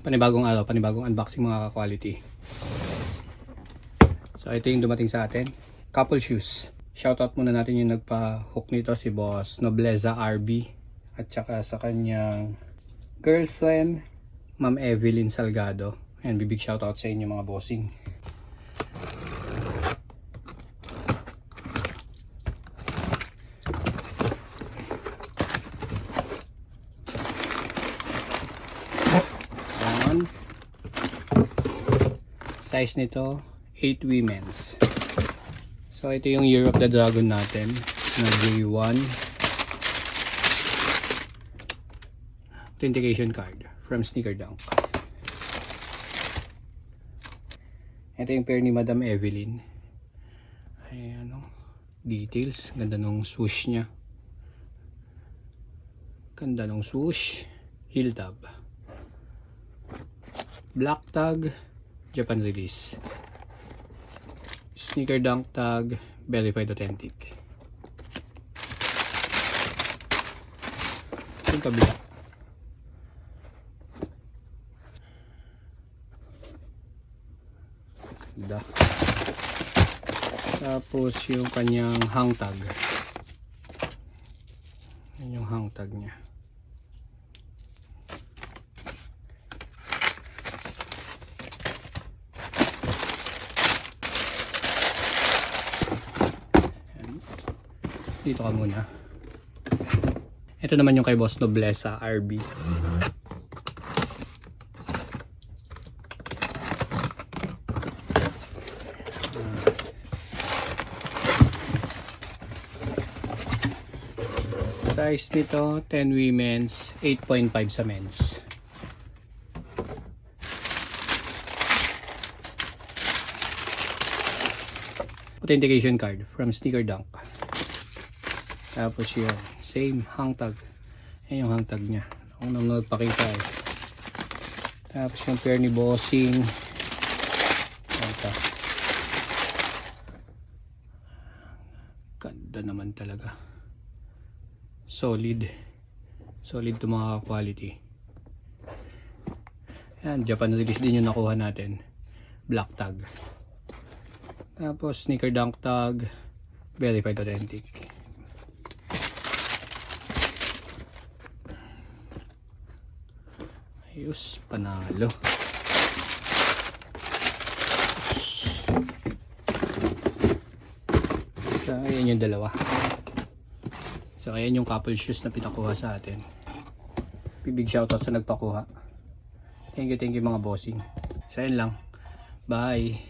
Panibagong araw, panibagong unboxing mga ka-quality. So ito yung dumating sa atin, couple shoes. Shoutout muna natin yung nagpa-hook nito, si Boss Nobleza RB, at saka sa kanyang girlfriend, Ma'am Evelyn Salgado. And big shoutout sa inyo mga bossing. Size nito 8 women's. So ito yung Year of the Dragon natin na J1. Authentication card from Sneaker Dunk. Ito yung pair ni Madam Evelyn. Ay ano, details, ganda nung swoosh niya. Ganda nung swoosh, heel tab. Black tag, Japan release. Sneaker Dunk tag, verified authentic. Yung kabila. Ganda. Tapos yung kanyang hang tag. Yan yung hang tag niya. Dito ka muna. Ito naman yung kay Boss Nobleza RB. Size nito 10 women's, 8.5 sa men's. Authentication card from Sneaker Dunk. Tapos yun, same hang tag. Yan yung hang tag nya. Ako nang nagpakita eh. Tapos yung pair ni Bossing. Ito. Ganda naman talaga. Solid. Solid to mga quality. Yan, Japan release din yung nakuha natin. Black tag. Tapos Sneaker Dunk tag. Verified authentic. Ayos, panalo. So, ayan yung dalawa. So, ayan yung couple shoes na pinakuha sa atin. Big shoutout sa nagpakuha. Thank you mga bossing. So, ayan lang. Bye.